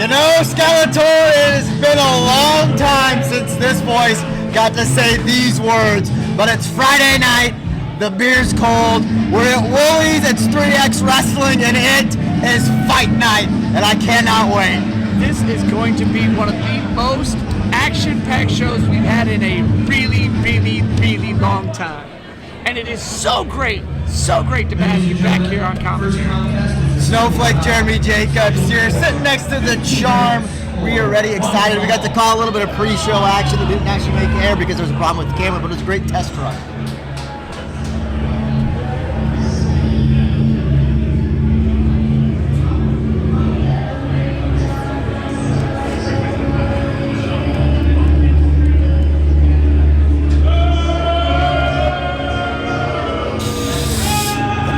know, Skeletor, it has been a long time since this voice got to say these words, but it's Friday night, the beer's cold, we're at Woolies, it's 3X Wrestling, and it is fight night, and I cannot wait. This is going to be one of the most action-packed shows we've had in a really, really, really long time. And it is so great to have you back here on commentary. Snowflake Jeremy Jacobs here, sitting next to the Charm. We are ready, excited. We got to call a little bit of pre-show action that didn't actually make air because there was a problem with the camera, but it was a great test run.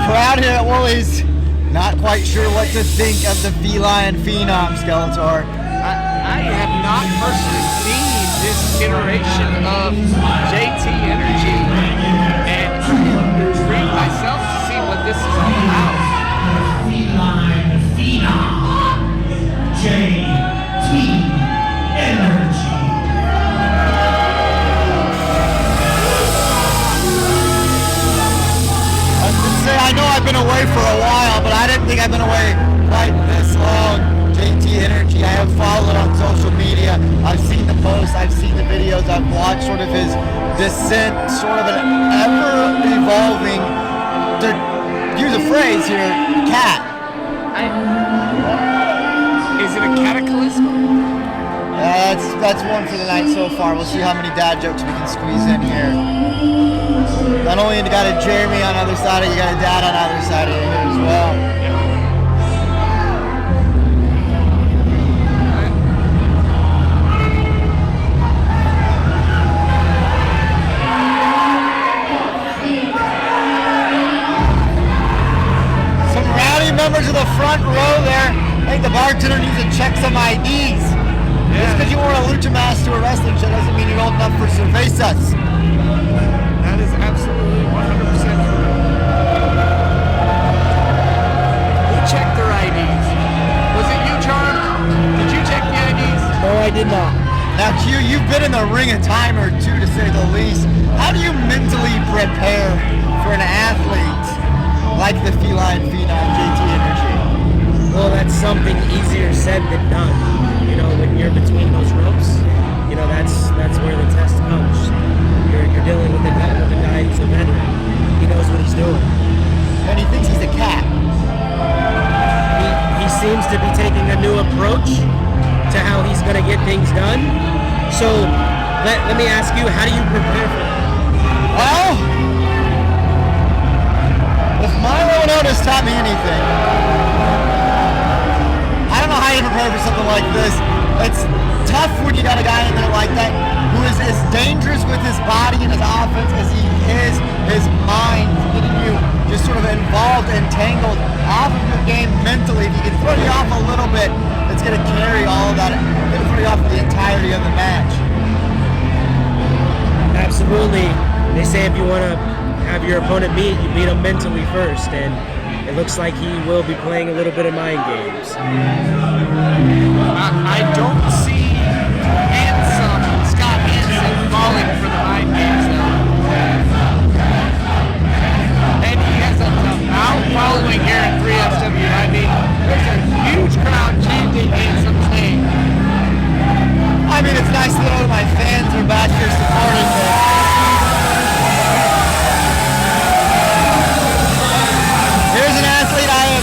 Crowd here at Woolies, not quite sure what to think of the Feline Phenom, Skeletor. I have not personally seen this iteration of JT Energy, and I'm intrigued myself to see what this is all about. Feline Phenom, JT Energy. I know I've been away for a while, but I didn't think I've been away quite this long. JT Energy, I have followed on social media. I've seen the posts, I've seen the videos, I've watched sort of his descent, sort of an ever-evolving, to use a phrase here, cat. Is it a cataclysm? That's one for the night so far. We'll see how many dad jokes we can squeeze in here. Not only you got a Jeremy on the other side, you got a dad on the other side of here as well. Some rowdy members of the front row there. I think the bartender needs to check some IDs. Just because you wore a lucha mask to a wrestling show doesn't mean you're old enough for cervezas. That is absolutely 100% true. Who checked their IDs? Was it you, Charm? Did you check the IDs? No, I did not. Now, Q, you've been in the ring a time or two, to say the least. How do you mentally prepare for an athlete like the Feline Phenom, JT Energy? Well, that's something easier said than done. You know, when you're between those ropes, you know, that's where the test comes. You're dealing with a guy who's a veteran. He knows what he's doing. And he thinks he's a cat. He seems to be taking a new approach to how he's going to get things done. So let me ask you, how do you prepare for that? Well, if Milo and Otis taught me anything, I don't know how you prepare for something like this. It's tough when you got a guy in there like that who is as dangerous with his body and his offense as he is his mind, getting you just sort of involved and tangled off of your game mentally. If you can throw you off a little bit, it's going to carry all of that. It's going to throw you off the entirety of the match. Absolutely. They say if you want to have your opponent beat, you beat him mentally first, and it looks like he will be playing a little bit of mind games. I don't see Scott Hansen falling for the mind games, though. And he has a devout following here in 3FW. I mean, there's a huge crowd chanting Hansen's name. I mean, it's nice to know my fans are back here supporting me. Here's an athlete I am.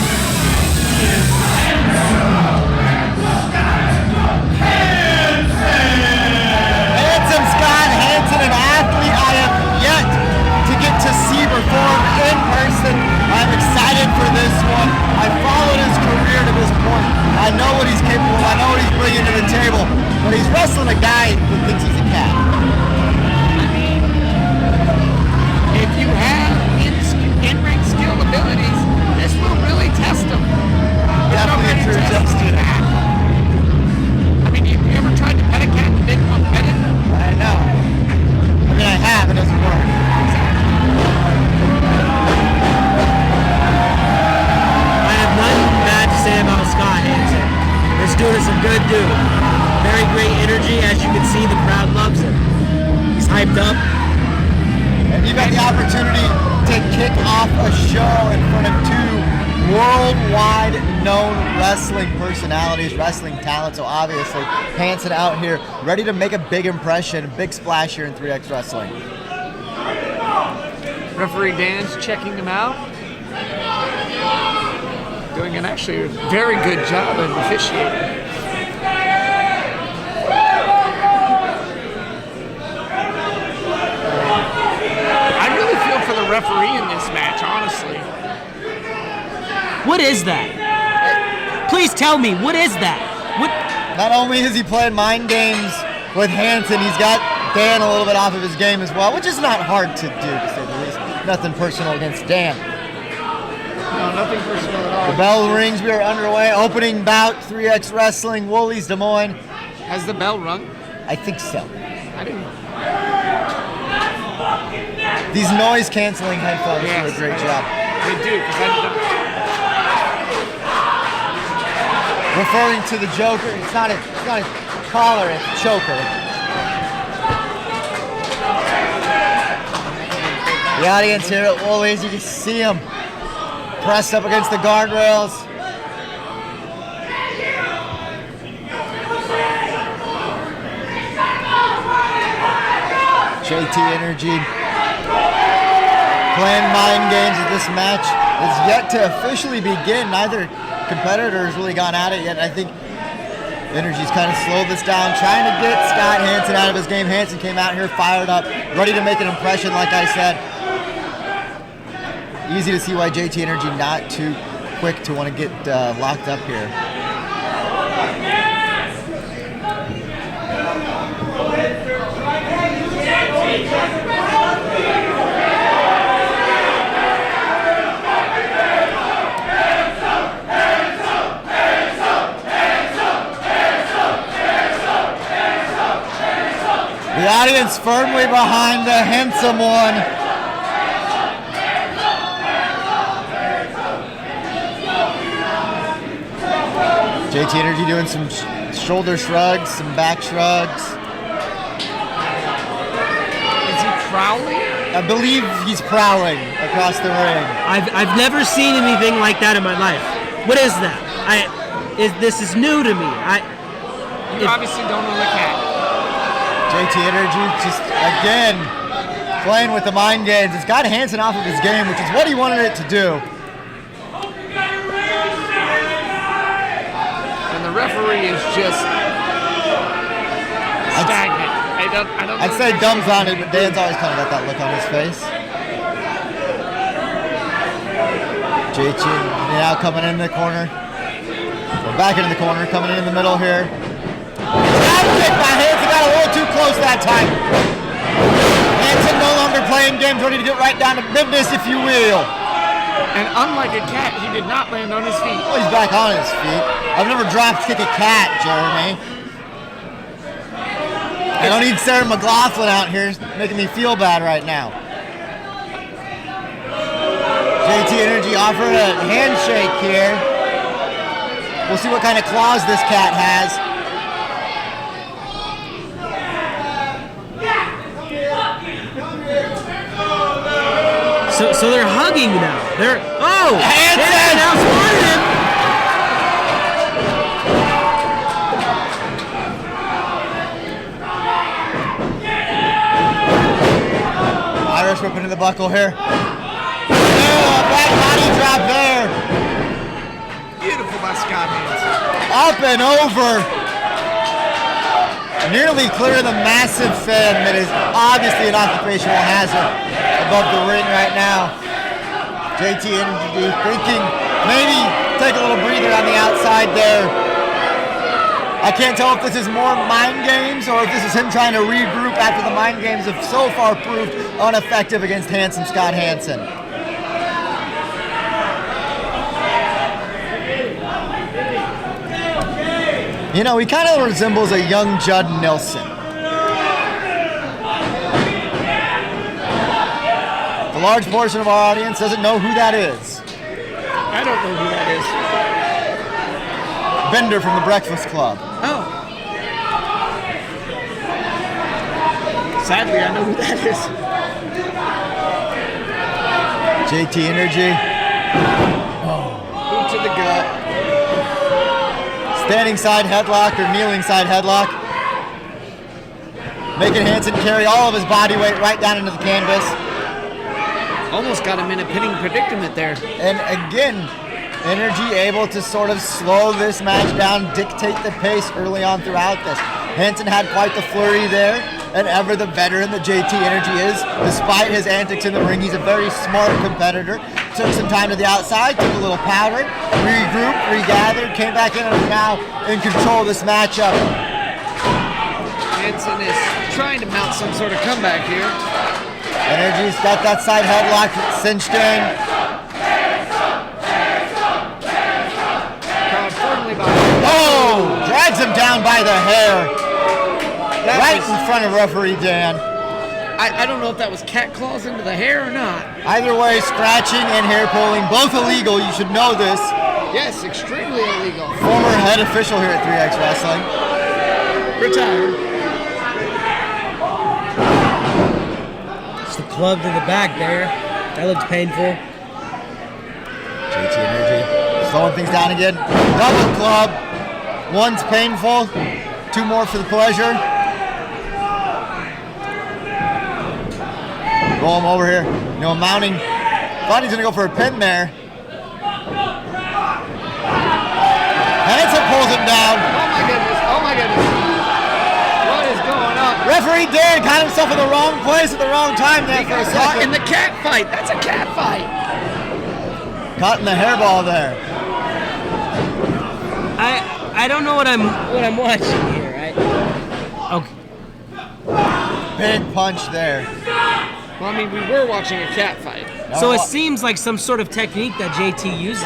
Handsome Scott Hansen, an athlete I have yet to get to see perform in person. I'm excited for this one. I followed his career to this point. I know what he's capable of. I know what he's bringing to the table. But he's wrestling a guy who thinks he's a cat. I mean, if you have in-ring skill abilities, this will really test him. Definitely true, Justin. I mean, have you ever tried to pet a cat and make one pet it? I know. I mean, I have. It doesn't work. I have nothing bad to say about Scott Hansen. This dude is a good that dub. And you got the opportunity to kick off a show in front of two worldwide known wrestling personalities, wrestling talent. So obviously, Hansen out here ready to make a big impression, big splash here in 3X Wrestling. Referee Dan's checking them out. Doing an actually very good job of officiating. I really feel for the referee in this match, honestly. What is that? Please tell me, what is that? What? Not only is he playing mind games with Hansen, he's got Dan a little bit off of his game as well, which is not hard to do, to say the least. Nothing personal against Dan. No, nothing personal at all. The bell rings. We are underway. Opening bout, 3X Wrestling, Woolies, Des Moines. Has the bell rung? I think so. I didn't. These noise-canceling headphones do a Yes, great job. They do, because I Referring to the Joker, it's not a collar, it's a choker. The audience here at Woolies, you can see them pressed up against the guardrails. JT Energy playing mind games at this match is yet to officially begin. Neither competitor has really gone at it yet. I think Energy's kind of slowed this down, trying to get Scott Hansen out of his game. Hansen came out here fired up, ready to make an impression, like I said. Easy to see why JT Energy not too quick to want to get locked up here. The audience firmly behind the handsome one. JT Energy doing some shoulder shrugs, some back shrugs. Is he prowling? I believe he's prowling across the ring. I've never seen anything like that in my life. What is that? This is new to me. You obviously don't own the cat. JT Energy just, again, playing with the mind games. It's got Hansen off of his game, which is what he wanted it to do. And the referee is just stagnant. I'd say dumbfounded, but Dan's always kind of got that look on his face. JT now coming in the corner. We're back into the corner, coming in the middle here. Kick by Hansen, got a little too close that time. Hansen no longer playing games, ready to get right down to business, if you will. And unlike a cat, he did not land on his feet. Oh, he's back on his feet. I've never drop kick a cat, Jeremy. I don't need Sarah McLaughlin out here making me feel bad right now. JT Energy offering a handshake here. We'll see what kind of claws this cat has. So they're hugging now. Hansen now spotted him. Irish whip into the buckle here. Back body drop there. Beautiful by Scott Hansen. Up and over. Nearly clear the massive fan that is obviously an occupational hazard above the ring right now. JT Energy thinking maybe take a little breather on the outside there. I can't tell if this is more mind games or if this is him trying to regroup after the mind games have so far proved ineffective against Scott Hansen. You know, he kind of resembles a young Judd Nelson. A large portion of our audience doesn't know who that is. I don't know who that is. Bender from the Breakfast Club. Oh. Sadly, I know who that is. JT Energy. Boot to the gut. Standing side headlock or kneeling side headlock. Making Hansen carry all of his body weight right down into the canvas. Almost got him in a pinning predicament there. And again, Energy able to sort of slow this match down, dictate the pace early on throughout this. Hansen had quite the flurry there, and ever the veteran that JT Energy is, despite his antics in the ring, he's a very smart competitor. Took some time to the outside, took a little powder, regrouped, regathered, came back in and is now in control of this matchup. Hansen is trying to mount some sort of comeback here. Energy's got that side headlock cinched in. Crowd firmly behind him. Oh! Drags him down by the hair. That Right was- in front of referee Dan. I don't know if that was cat claws into the hair or not. Either way, scratching and hair pulling, both illegal. You should know this. Yes, extremely illegal. Former head official here at 3X Wrestling. Retired. It's the club to the back there. That looked painful. JT Energy slowing things down again. Double club. One's painful. Two more for the pleasure. Roll him over here. You know, mounting. Thought he's going to go for a pin there. Hansen pulls him down. Oh my goodness. Oh my goodness. What is going on? Referee Dan caught himself in the wrong place at the wrong time there He for a got caught in second. the cat fight. That's a cat fight. Caught in the hairball there. I don't know what I'm watching here. Okay. Big punch there. Well, I mean, we were watching a cat fight. So it seems like some sort of technique that JT uses.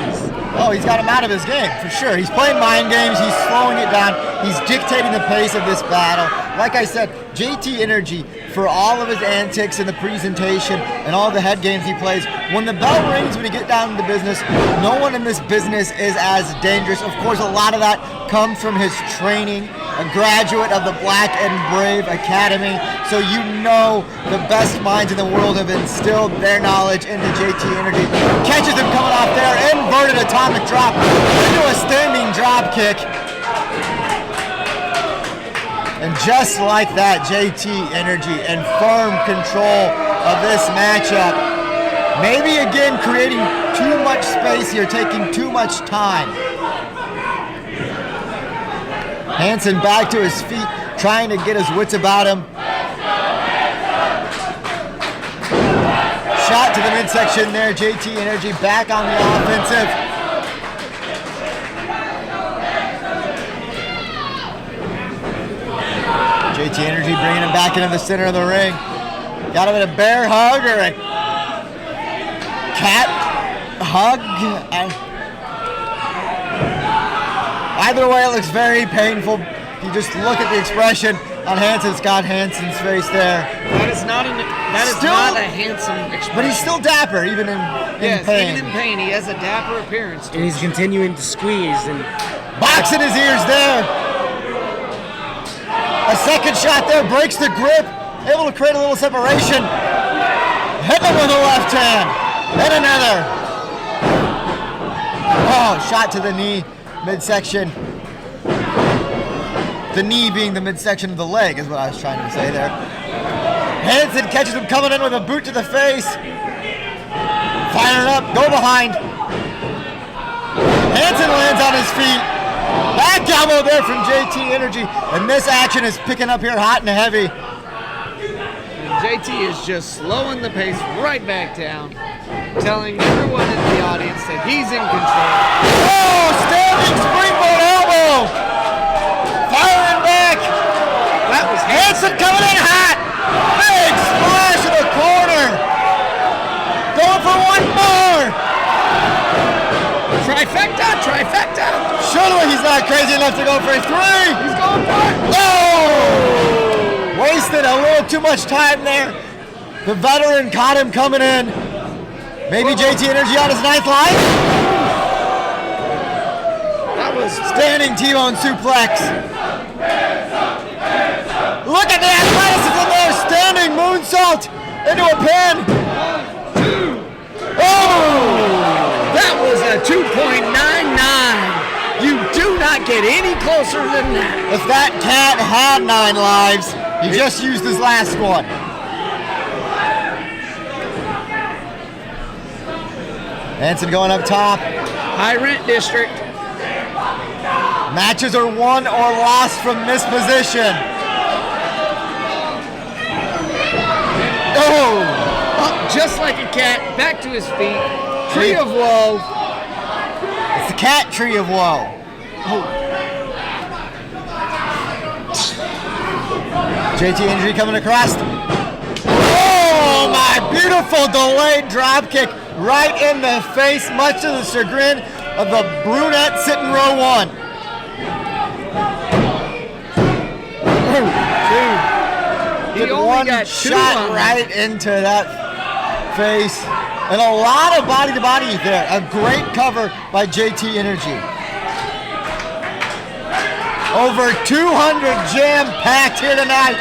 Oh, he's got him out of his game, for sure. He's playing mind games. He's slowing it down. He's dictating the pace of this battle. Like I said, JT Energy, for all of his antics and the presentation and all the head games he plays, when the bell rings, when you get down to business, no one in this business is as dangerous. Of course, a lot of that comes from his training, a graduate of the Black and Brave Academy. So you know the best minds in the world have instilled their knowledge into JT Energy. Catches him coming off there, inverted atomic drop into a standing drop kick. And just like that, JT Energy in firm control of this matchup. Maybe again creating too much space here, taking too much time. Hansen back to his feet, trying to get his wits about him. Shot to the midsection there, JT Energy back on the offensive. JT Energy bringing him back into the center of the ring. Got him in a bear hug or a cat hug. Either way, it looks very painful. You just look at the expression on Scott Hansen's face there. That is not not a handsome expression. But he's still dapper, even in yes, pain. even in pain, he has a dapper appearance. And he's continuing to squeeze and Boxing his ears there. A second shot there, breaks the grip. Able to create a little separation. Hit him with a left hand. Then another. Oh, shot to the knee, midsection. The knee being the midsection of the leg is what I was trying to say there. Hansen catches him coming in with a boot to the face. Firing up, go behind. Hansen lands on his feet. Back elbow there from JT Energy. And this action is picking up here hot and heavy. And JT is just slowing the pace right back down, telling everyone in the audience that he's in control. Oh, standing springboard elbow. Firing back. That was Hansen coming in hot. Big splash in the corner. Going for one more. Trifecta! Surely he's not crazy enough to go for a three. He's going for it! Oh! Wasted a little too much time there. The veteran caught him coming in. Maybe JT Energy on his ninth life. That was Standing T-bone suplex. Look at the athleticism there. Standing into a pin. That was a 2.99. You do not get any closer than that. If that cat had 9 lives, he just used his last one. Hansen going up top. High rent district. Matches are won or lost from this position. Oh! Up just like a cat, back to his feet. Tree of woe. It's the cat tree of woe. JT injury coming across. Oh, my beautiful delayed drop kick right in the face, much to the chagrin of the brunette sitting row 1. He only One got 2 shot on right into that face. And a lot of body to body there. A great cover by JT Energy. Over 200 jam-packed here tonight.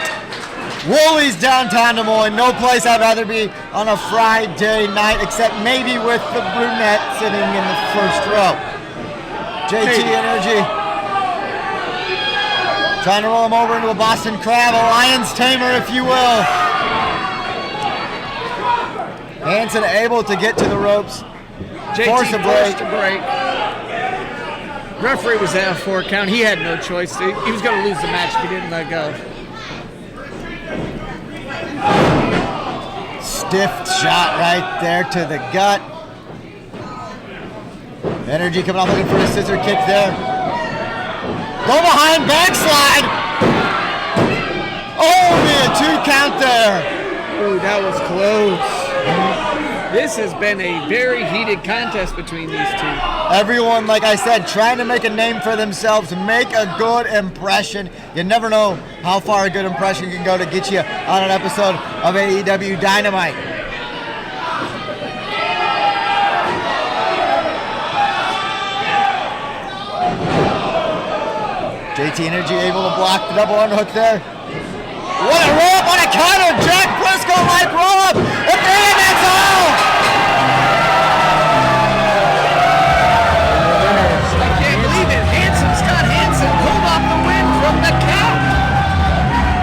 Woolies downtown Des Moines. No place I'd rather be on a Friday night except maybe with the brunette sitting in the first row. JT Energy trying to roll him over into a Boston Crab, a lion's tamer, if you will. Hansen able to get to the ropes. JT Force a break. forced a break. Referee was at a 4 count. He had no choice. He was going to lose the match if he didn't let go. Stiff shot right there to the gut. Energy coming off looking for a scissor kick there. Go behind, backslide. Only a 2 count there. Ooh, that was close. This has been a very heated contest between these two. Everyone, like I said, trying to make a name for themselves, make a good impression. You never know how far a good impression can go to get you on an episode of AEW Dynamite. JT Energy able to block the double underhook there. What a roll up, what a counter! Jack Briscoe like roll up! And that's all! I can't believe it. Scott Hansen pulled off the win from the cat.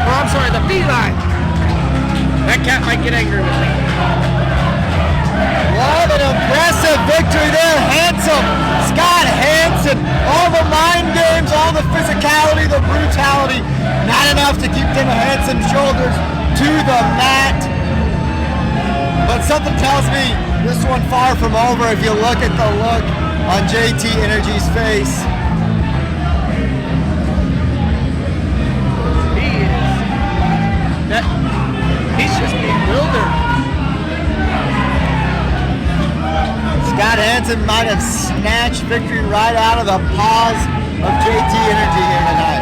Or I'm sorry, the feline. That cat might get angry with me. What an impressive victory there, Handsome. Scott Hansen, all the mind games, all the physicality, the brutality, not enough to keep Tim Hansen's shoulders to the mat. But something tells me this one far from over if you look at the look on JT Energy's face. He's just bewildered. Scott Hansen might have snatched victory right out of the paws of JT Energy here tonight.